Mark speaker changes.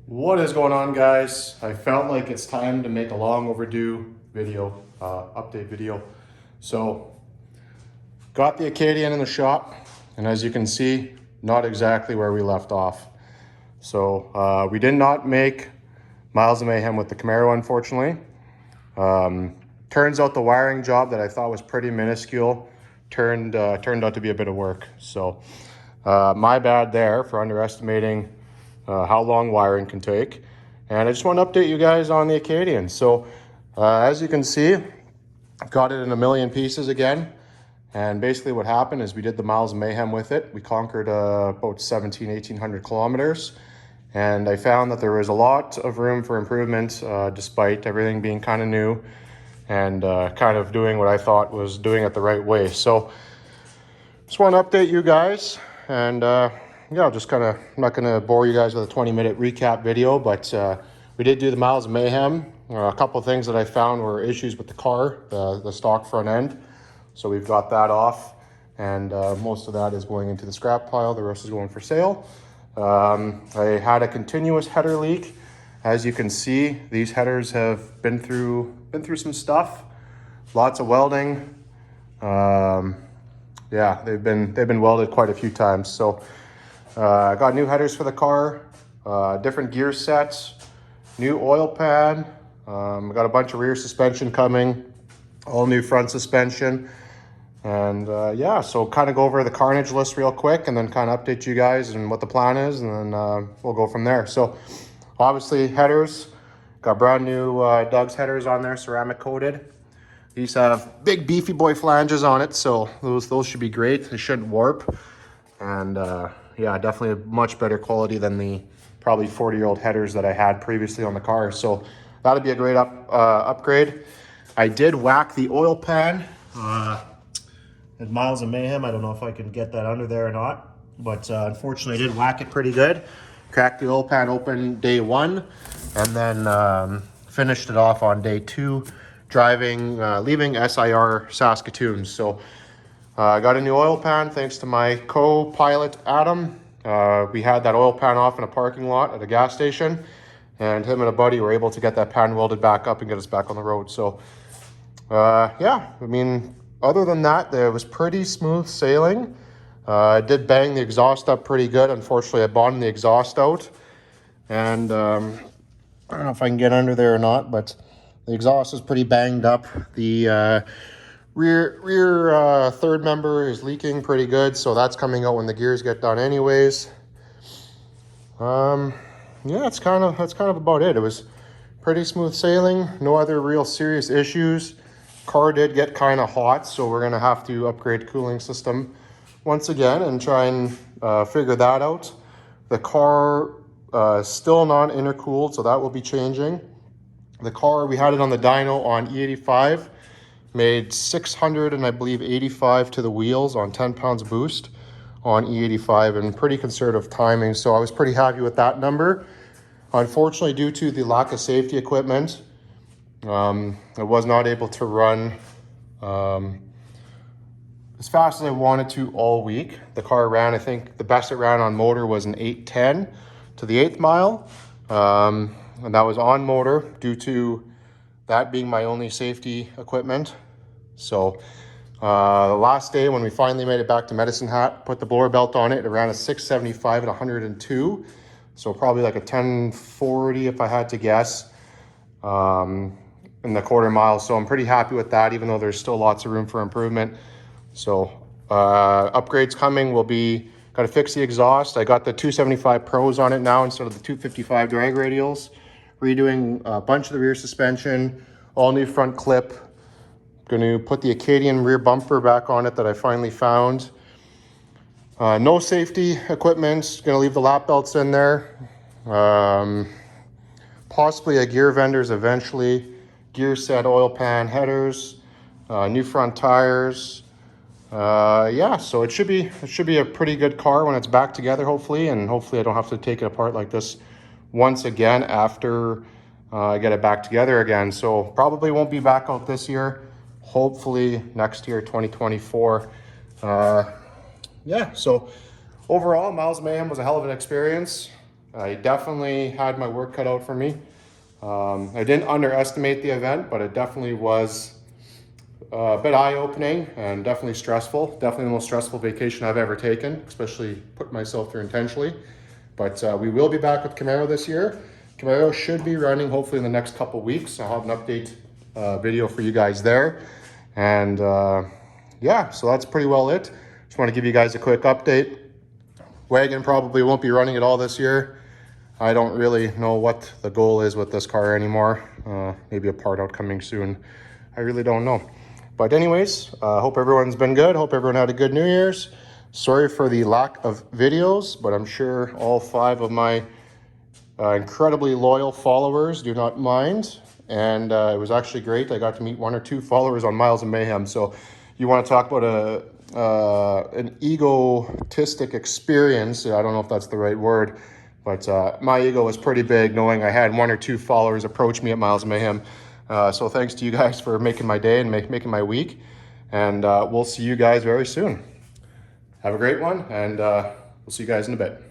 Speaker 1: What is going on, guys? I felt like it's time to make a long overdue video, update video. So, got the Acadian in the shop, and as you can see, not exactly where we left off. So, we did not make miles of mayhem with the Camaro, unfortunately. Turns out the wiring job that I thought was pretty minuscule turned out to be a bit of work. So, my bad there for underestimating how long wiring can take. And I just want to update you guys on the Acadian. So as you can see, I've got it in a million pieces again. And basically what happened is we did the miles of mayhem with it. We conquered about 1800 kilometers. And I found that there was a lot of room for improvement despite everything being kind of new and kind of doing what I thought was doing it the right way. So just want to update you guys, and yeah, just kind of, I'm not going to bore you guys with a 20-minute recap video, but we did do the miles of mayhem. A couple of things that I found were issues with the car, the stock front end. So we've got that off, and most of that is going into the scrap pile. The rest is going for sale. I had a continuous header leak. As you can see, these headers have been through some stuff, lots of welding. Yeah, they've been welded quite a few times. So I got new headers for the car, different gear sets, new oil pan. I got a bunch of rear suspension coming, all new front suspension. And yeah, so kind of go over the carnage list real quick and then kind of update you guys and what the plan is, and then we'll go from there. So obviously headers, got brand new Doug's headers on there, ceramic coated. These have big beefy boy flanges on it, so those should be great. They shouldn't warp. And yeah, definitely a much better quality than the probably 40-year-old headers that I had previously on the car. So that'll be a great upgrade. I did whack the oil pan at Miles of Mayhem. I don't know if I can get that under there or not, but unfortunately I did whack it pretty good. Cracked the oil pan open day one, and then finished it off on day two, leaving SIR Saskatoon. So I got a new oil pan thanks to my co-pilot Adam. We had that oil pan off in a parking lot at a gas station, and him and a buddy were able to get that pan welded back up and get us back on the road. So yeah, I mean, other than that, it was pretty smooth sailing. I did bang the exhaust up pretty good. Unfortunately, I bottomed the exhaust out, and I don't know if I can get under there or not, but the exhaust is pretty banged up. The rear third member is leaking pretty good, so that's coming out when the gears get done anyways. Yeah, that's kind of about it. It was pretty smooth sailing, no other real serious issues. Car did get kind of hot, so we're gonna have to upgrade cooling system once again and try and figure that out. The car still non-intercooled, so that will be changing. The car, we had it on the dyno on E85, made 600 and I believe 85 to the wheels on 10 pounds boost on E85, and pretty conservative timing, so I was pretty happy with that number. Unfortunately, due to the lack of safety equipment, I was not able to run as fast as I wanted to all week. The car ran, I think the best it ran on motor was an 810 to the 8th mile, and that was on motor due to that being my only safety equipment. So the last day when we finally made it back to Medicine Hat, put the blower belt on it, it ran a 675 at 102. So probably like a 1040 if I had to guess in the quarter mile. So I'm pretty happy with that, even though there's still lots of room for improvement. So upgrades coming will be, got to fix the exhaust. I got the 275 Pros on it now instead of the 255 drag radials. Redoing a bunch of the rear suspension, all new front clip. Going to put the Acadian rear bumper back on it that I finally found. No safety equipment. Going to leave the lap belts in there. Possibly a gear vendors eventually. Gear set, oil pan, headers, new front tires. Yeah, so it should be a pretty good car when it's back together, hopefully, and hopefully I don't have to take it apart like this once again after I get it back together again. So probably won't be back out this year. Hopefully next year, 2024. Yeah, so overall, Miles of Mayhem was a hell of an experience. I definitely had my work cut out for me. I didn't underestimate the event, but it definitely was a bit eye-opening and definitely stressful. Definitely the most stressful vacation I've ever taken, especially put myself through intentionally. But we will be back with Camaro this year. Camaro should be running hopefully in the next couple weeks. I'll have an update video for you guys there. And yeah, so that's pretty well it. Just want to give you guys a quick update. Wagon probably won't be running at all this year. I don't really know what the goal is with this car anymore. Maybe a part out coming soon. I really don't know. But anyways, hope everyone's been good. Hope everyone had a good New Year's. Sorry for the lack of videos, but I'm sure all 5 of my incredibly loyal followers do not mind. And it was actually great. I got to meet 1 or 2 followers on Miles of Mayhem. So you want to talk about an egotistic experience. I don't know if that's the right word, but my ego was pretty big knowing I had 1 or 2 followers approach me at Miles of Mayhem. So thanks to you guys for making my day and making my week. And we'll see you guys very soon. Have a great one, and we'll see you guys in a bit.